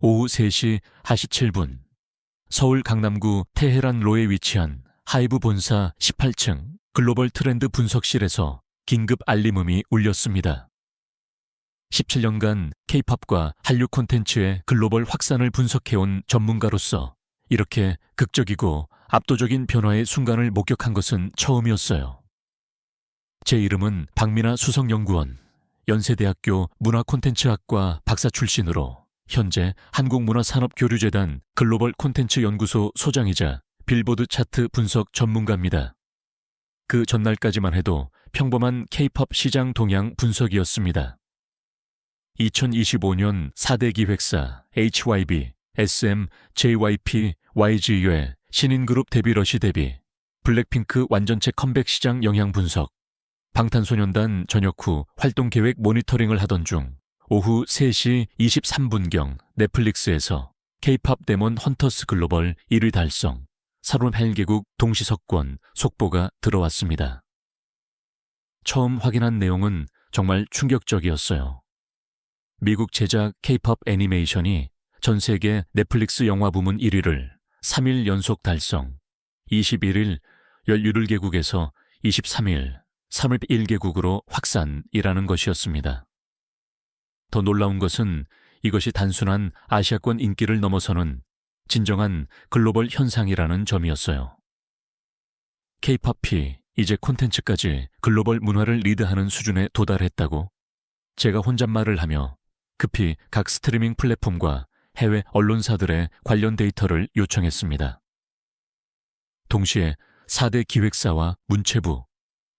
오후 3시 47분 서울 강남구 테헤란로에 위치한 하이브 본사 18층 글로벌 트렌드 분석실에서 긴급 알림음이 울렸습니다. 17년간 K-팝과 한류 콘텐츠의 글로벌 확산을 분석해온 전문가로서 이렇게 극적이고 압도적인 변화의 순간을 목격한 것은 처음이었어요. 제 이름은 박민아 수석연구원, 연세대학교 문화콘텐츠학과 박사 출신으로 현재 한국문화산업교류재단 글로벌 콘텐츠 연구소 소장이자 빌보드 차트 분석 전문가입니다. 그 전날까지만 해도 평범한 K-팝 시장 동향 분석이었습니다. 2025년 4대 기획사 HYB, SM, JYP, YGU의 신인그룹 데뷔러시 대비, 블랙핑크 완전체 컴백 시장 영향 분석, 방탄소년단 전역 후 활동 계획 모니터링을 하던 중 오후 3시 23분경 넷플릭스에서 K-팝 데몬 헌터스 글로벌 1위 달성, 38개국 동시석권 속보가 들어왔습니다. 처음 확인한 내용은 정말 충격적이었어요. 미국 제작 K-팝 애니메이션이 전 세계 넷플릭스 영화 부문 1위를 3일 연속 달성, 21일 17개국에서 23일 31개국으로 확산이라는 것이었습니다. 더 놀라운 것은 이것이 단순한 아시아권 인기를 넘어서는 진정한 글로벌 현상이라는 점이었어요. K-팝이 이제 콘텐츠까지 글로벌 문화를 리드하는 수준에 도달했다고 제가 혼잣말을 하며 급히 각 스트리밍 플랫폼과 해외 언론사들의 관련 데이터를 요청했습니다. 동시에 4대 기획사와 문체부,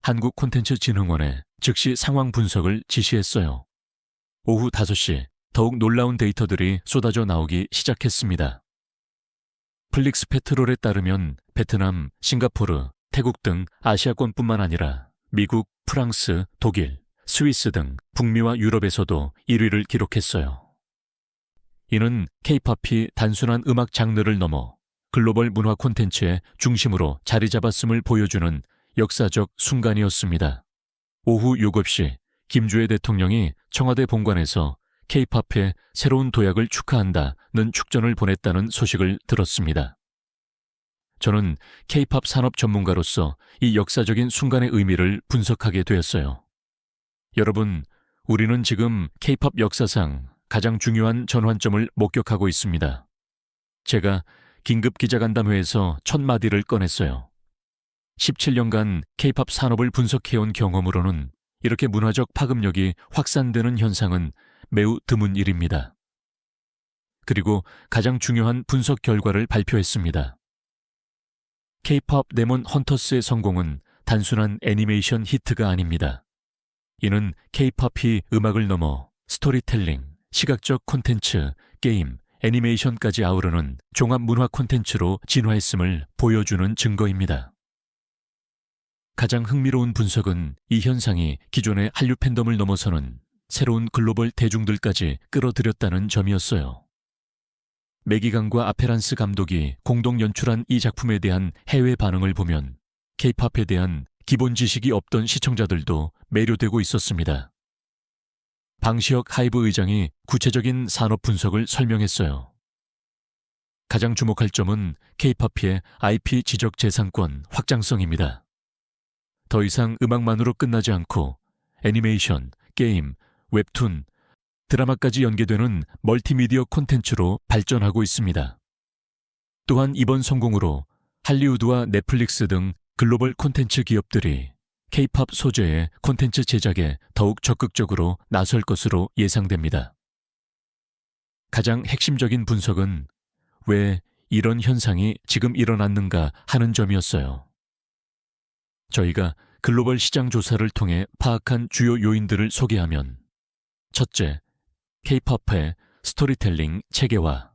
한국콘텐츠진흥원에 즉시 상황 분석을 지시했어요. 오후 5시 더욱 놀라운 데이터들이 쏟아져 나오기 시작했습니다. 플릭스페트롤에 따르면 베트남, 싱가포르, 태국 등 아시아권뿐만 아니라 미국, 프랑스, 독일, 스위스 등 북미와 유럽에서도 1위를 기록했어요. 이는 K-팝이 단순한 음악 장르를 넘어 글로벌 문화 콘텐츠의 중심으로 자리 잡았음을 보여주는 역사적 순간이었습니다. 오후 7시 김주애 대통령이 청와대 본관에서 K-팝의 새로운 도약을 축하한다는 축전을 보냈다는 소식을 들었습니다. 저는 K-팝 산업 전문가로서 이 역사적인 순간의 의미를 분석하게 되었어요. 여러분, 우리는 지금 K-팝 역사상 가장 중요한 전환점을 목격하고 있습니다. 제가 긴급 기자간담회에서 첫 마디를 꺼냈어요. 17년간 K-팝 산업을 분석해온 경험으로는 이렇게 문화적 파급력이 확산되는 현상은 매우 드문 일입니다. 그리고 가장 중요한 분석 결과를 발표했습니다. K-팝 데몬 헌터스의 성공은 단순한 애니메이션 히트가 아닙니다. 이는 K-팝이 음악을 넘어 스토리텔링, 시각적 콘텐츠, 게임, 애니메이션까지 아우르는 종합 문화 콘텐츠로 진화했음을 보여주는 증거입니다. 가장 흥미로운 분석은 이 현상이 기존의 한류 팬덤을 넘어서는 새로운 글로벌 대중들까지 끌어들였다는 점이었어요. 매기강과 아페란스 감독이 공동 연출한 이 작품에 대한 해외 반응을 보면 K-팝에 대한 기본 지식이 없던 시청자들도 매료되고 있었습니다. 방시혁 하이브 의장이 구체적인 산업 분석을 설명했어요. 가장 주목할 점은 K-팝의 IP 지적 재산권 확장성입니다. 더 이상 음악만으로 끝나지 않고 애니메이션, 게임, 웹툰, 드라마까지 연계되는 멀티미디어 콘텐츠로 발전하고 있습니다. 또한 이번 성공으로 할리우드와 넷플릭스 등 글로벌 콘텐츠 기업들이 K-팝 소재의 콘텐츠 제작에 더욱 적극적으로 나설 것으로 예상됩니다. 가장 핵심적인 분석은 왜 이런 현상이 지금 일어났는가 하는 점이었어요. 저희가 글로벌 시장 조사를 통해 파악한 주요 요인들을 소개하면 첫째, K-팝의 스토리텔링 체계화,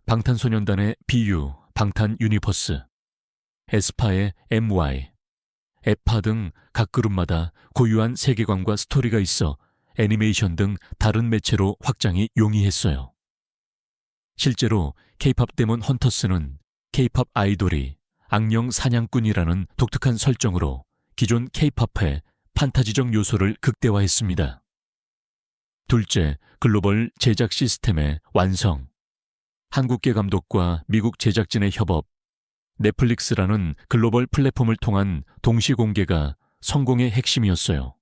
방탄소년단의 BU, 방탄 유니버스, 에스파의 MY, 에파 등 각 그룹마다 고유한 세계관과 스토리가 있어 애니메이션 등 다른 매체로 확장이 용이했어요. 실제로 K-팝 데몬 헌터스는 K-팝 아이돌이 악령 사냥꾼이라는 독특한 설정으로 기존 K-팝의 판타지적 요소를 극대화했습니다. 둘째, 글로벌 제작 시스템의 완성. 한국계 감독과 미국 제작진의 협업, 넷플릭스라는 글로벌 플랫폼을 통한 동시 공개가 성공의 핵심이었어요.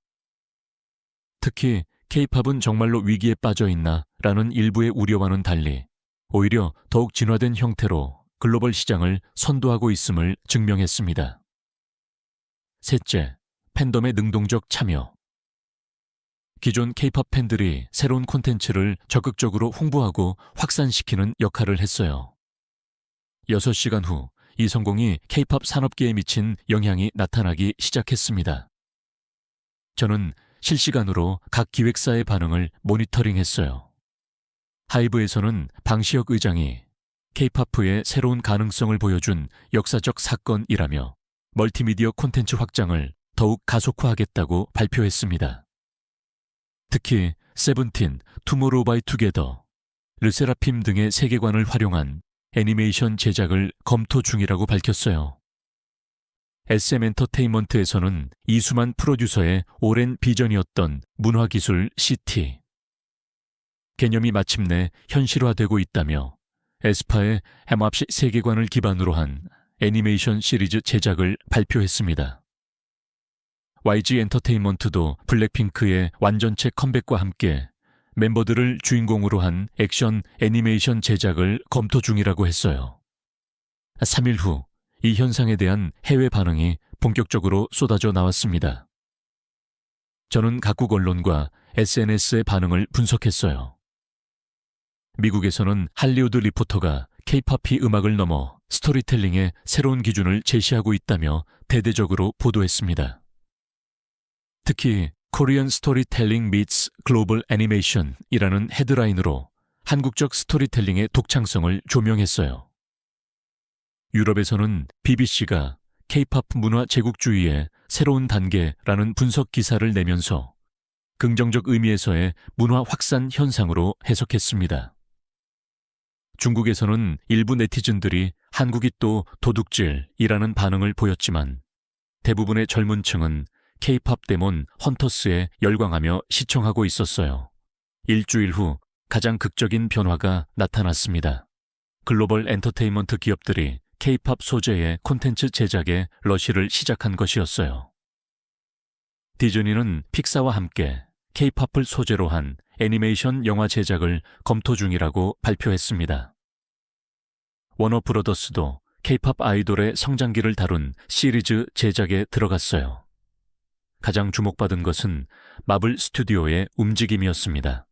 특히 K-팝은 정말로 위기에 빠져 있나 라는 일부의 우려와는 달리 오히려 더욱 진화된 형태로 글로벌 시장을 선도하고 있음을 증명했습니다. 셋째, 팬덤의 능동적 참여. 기존 K-팝 팬들이 새로운 콘텐츠를 적극적으로 홍보하고 확산시키는 역할을 했어요. 6시간 후 이 성공이 K-팝 산업계에 미친 영향이 나타나기 시작했습니다. 저는 실시간으로 각 기획사의 반응을 모니터링했어요. 하이브에서는 방시혁 의장이 K-팝의 새로운 가능성을 보여준 역사적 사건이라며 멀티미디어 콘텐츠 확장을 더욱 가속화하겠다고 발표했습니다. 특히 세븐틴, 투모로우 바이 투게더, 르세라핌 등의 세계관을 활용한 애니메이션 제작을 검토 중이라고 밝혔어요. SM 엔터테인먼트에서는 이수만 프로듀서의 오랜 비전이었던 문화기술 CT. 개념이 마침내 현실화되고 있다며 에스파의 해맙시 세계관을 기반으로 한 애니메이션 시리즈 제작을 발표했습니다. YG 엔터테인먼트도 블랙핑크의 완전체 컴백과 함께 멤버들을 주인공으로 한 액션 애니메이션 제작을 검토 중이라고 했어요. 3일 후 이 현상에 대한 해외 반응이 본격적으로 쏟아져 나왔습니다. 저는 각국 언론과 SNS의 반응을 분석했어요. 미국에서는 할리우드 리포터가 K-팝이 음악을 넘어 스토리텔링의 새로운 기준을 제시하고 있다며 대대적으로 보도했습니다. 특히 Korean Storytelling Meets Global Animation이라는 헤드라인으로 한국적 스토리텔링의 독창성을 조명했어요. 유럽에서는 BBC가 K-팝 문화 제국주의의 새로운 단계라는 분석 기사를 내면서 긍정적 의미에서의 문화 확산 현상으로 해석했습니다. 중국에서는 일부 네티즌들이 한국이 또 도둑질이라는 반응을 보였지만 대부분의 젊은 층은 K-팝 데몬 헌터스에 열광하며 시청하고 있었어요. 일주일 후 가장 극적인 변화가 나타났습니다. 글로벌 엔터테인먼트 기업들이 K-팝 소재의 콘텐츠 제작에 러시를 시작한 것이었어요. 디즈니는 픽사와 함께 K-팝을 소재로 한 애니메이션 영화 제작을 검토 중이라고 발표했습니다. 워너브러더스도 K-팝 아이돌의 성장기를 다룬 시리즈 제작에 들어갔어요. 가장 주목받은 것은 마블 스튜디오의 움직임이었습니다.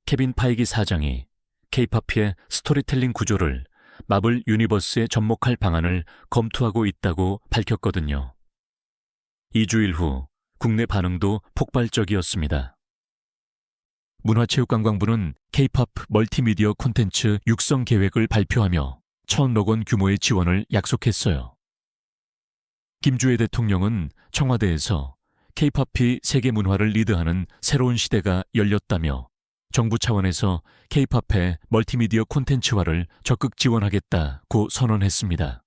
케빈 파이기 사장이 K-팝의 스토리텔링 구조를 마블 유니버스에 접목할 방안을 검토하고 있다고 밝혔거든요. 2주일 후 국내 반응도 폭발적이었습니다. 문화체육관광부는 K-팝 멀티미디어 콘텐츠 육성 계획을 발표하며 1,000억 원 규모의 지원을 약속했어요. 김주애 대통령은 청와대에서 K-팝이 세계 문화를 리드하는 새로운 시대가 열렸다며 정부 차원에서 K-팝의 멀티미디어 콘텐츠화를 적극 지원하겠다고 선언했습니다.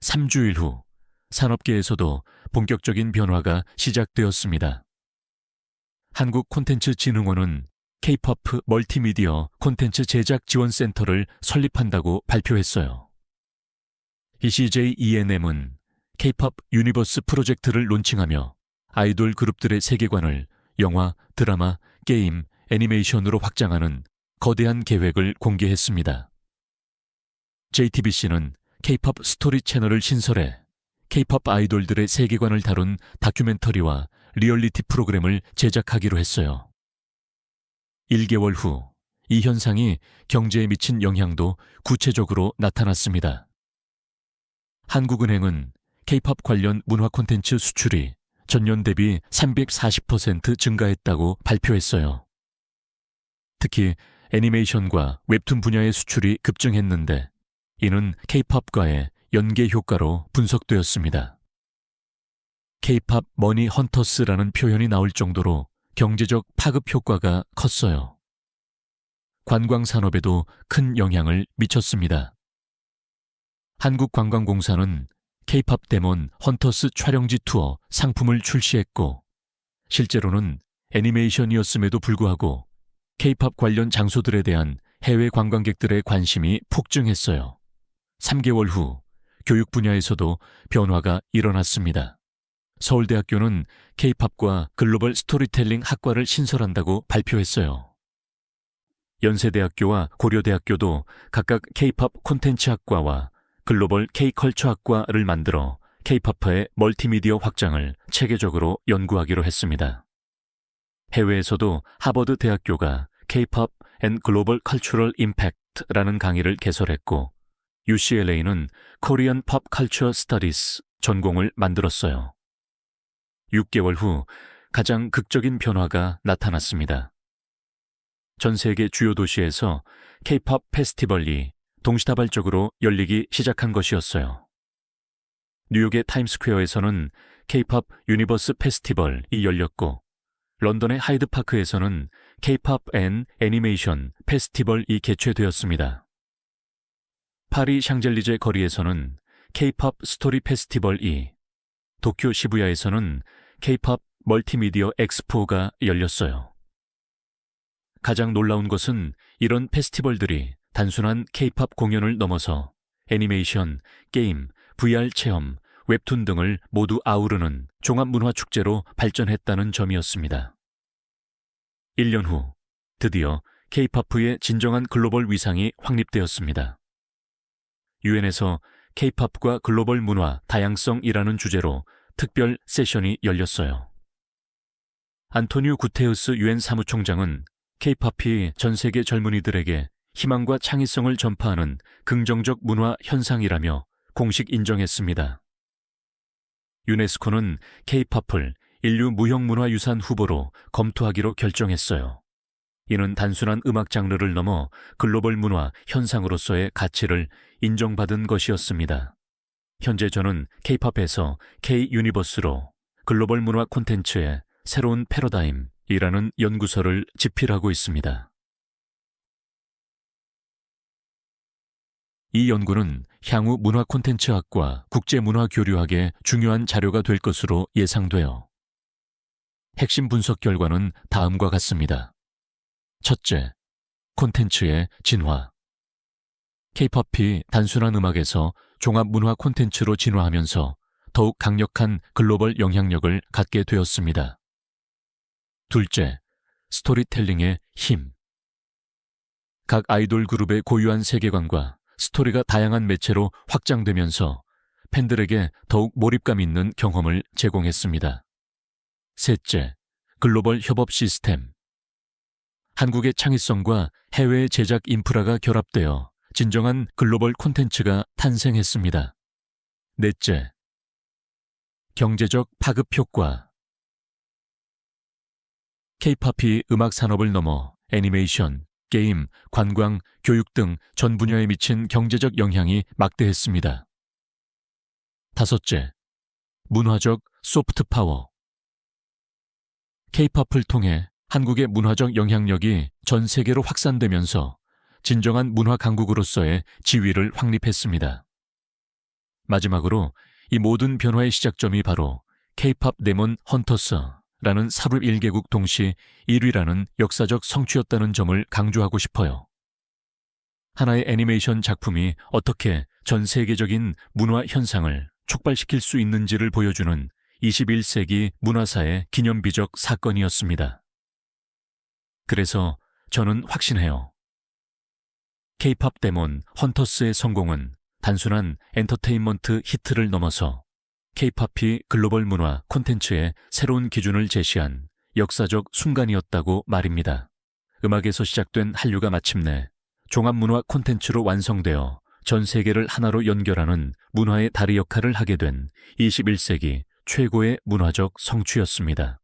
3주일 후 산업계에서도 본격적인 변화가 시작되었습니다. 한국콘텐츠진흥원은 K-팝 멀티미디어 콘텐츠 제작 지원센터를 설립한다고 발표했어요. ECJ ENM은 K-팝 유니버스 프로젝트를 론칭하며 아이돌 그룹들의 세계관을 영화, 드라마, 게임, 애니메이션으로 확장하는 거대한 계획을 공개했습니다. JTBC는 K-팝 스토리 채널을 신설해 K-팝 아이돌들의 세계관을 다룬 다큐멘터리와 리얼리티 프로그램을 제작하기로 했어요. 1개월 후 이 현상이 경제에 미친 영향도 구체적으로 나타났습니다. 한국은행은 K-팝 관련 문화 콘텐츠 수출이 전년 대비 340% 증가했다고 발표했어요. 특히 애니메이션과 웹툰 분야의 수출이 급증했는데 이는 K-팝과의 연계 효과로 분석되었습니다. K-팝 머니 헌터스라는 표현이 나올 정도로 경제적 파급 효과가 컸어요. 관광 산업에도 큰 영향을 미쳤습니다. 한국관광공사는 K-팝 데몬 헌터스 촬영지 투어 상품을 출시했고 실제로는 애니메이션이었음에도 불구하고 K-팝 관련 장소들에 대한 해외 관광객들의 관심이 폭증했어요. 3개월 후 교육 분야에서도 변화가 일어났습니다. 서울대학교는 K-팝과 글로벌 스토리텔링 학과를 신설한다고 발표했어요. 연세대학교와 고려대학교도 각각 K-팝 콘텐츠 학과와 글로벌 K-컬처 학과를 만들어 K-팝의 멀티미디어 확장을 체계적으로 연구하기로 했습니다. 해외에서도 하버드 대학교가 K-팝 and Global Cultural Impact라는 강의를 개설했고 UCLA는 Korean Pop Culture Studies 전공을 만들었어요. 6개월 후 가장 극적인 변화가 나타났습니다. 전 세계 주요 도시에서 K-팝 페스티벌이 동시다발적으로 열리기 시작한 것이었어요. 뉴욕의 타임스퀘어에서는 K-팝 유니버스 페스티벌이 열렸고 런던의 하이드파크에서는 K-팝 앤 애니메이션 페스티벌이 개최되었습니다. 파리 샹젤리제 거리에서는 K-팝 스토리 페스티벌이, 도쿄 시부야에서는 K-팝 멀티미디어 엑스포가 열렸어요. 가장 놀라운 것은 이런 페스티벌들이 단순한 K-팝 공연을 넘어서 애니메이션, 게임, VR 체험, 웹툰 등을 모두 아우르는 종합문화축제로 발전했다는 점이었습니다. 1년 후 드디어 K-팝의 진정한 글로벌 위상이 확립되었습니다. 유엔에서 K-팝과 글로벌 문화 다양성이라는 주제로 특별 세션이 열렸어요. 안토니우 구테우스 유엔 사무총장은 K-팝이 전 세계 젊은이들에게 희망과 창의성을 전파하는 긍정적 문화 현상이라며 공식 인정했습니다. 유네스코는 K-팝을 인류 무형문화유산 후보로 검토하기로 결정했어요. 이는 단순한 음악 장르를 넘어 글로벌 문화 현상으로서의 가치를 인정받은 것이었습니다. 현재 저는 K-팝에서 K-유니버스로 글로벌 문화 콘텐츠의 새로운 패러다임이라는 연구서를 집필하고 있습니다. 이 연구는 향후 문화 콘텐츠학과 국제문화교류학의 중요한 자료가 될 것으로 예상돼요. 핵심 분석 결과는 다음과 같습니다. 첫째, 콘텐츠의 진화. K-팝이 단순한 음악에서 종합문화 콘텐츠로 진화하면서 더욱 강력한 글로벌 영향력을 갖게 되었습니다. 둘째, 스토리텔링의 힘. 각 아이돌 그룹의 고유한 세계관과 스토리가 다양한 매체로 확장되면서 팬들에게 더욱 몰입감 있는 경험을 제공했습니다. 셋째, 글로벌 협업 시스템. 한국의 창의성과 해외의 제작 인프라가 결합되어 진정한 글로벌 콘텐츠가 탄생했습니다. 넷째, 경제적 파급 효과. K-팝이 음악 산업을 넘어 애니메이션, 게임, 관광, 교육 등 전 분야에 미친 경제적 영향이 막대했습니다. 다섯째, 문화적 소프트 파워. K-팝을 통해 한국의 문화적 영향력이 전 세계로 확산되면서 진정한 문화 강국으로서의 지위를 확립했습니다. 마지막으로 이 모든 변화의 시작점이 바로 K-팝 데몬 헌터스라는 31개국 동시 1위라는 역사적 성취였다는 점을 강조하고 싶어요. 하나의 애니메이션 작품이 어떻게 전 세계적인 문화 현상을 촉발시킬 수 있는지를 보여주는 21세기 문화사의 기념비적 사건이었습니다. 그래서 저는 확신해요. K-팝 데몬 헌터스의 성공은 단순한 엔터테인먼트 히트를 넘어서 K-팝이 글로벌 문화 콘텐츠의 새로운 기준을 제시한 역사적 순간이었다고 말입니다. 음악에서 시작된 한류가 마침내 종합문화 콘텐츠로 완성되어 전 세계를 하나로 연결하는 문화의 다리 역할을 하게 된 21세기 최고의 문화적 성취였습니다.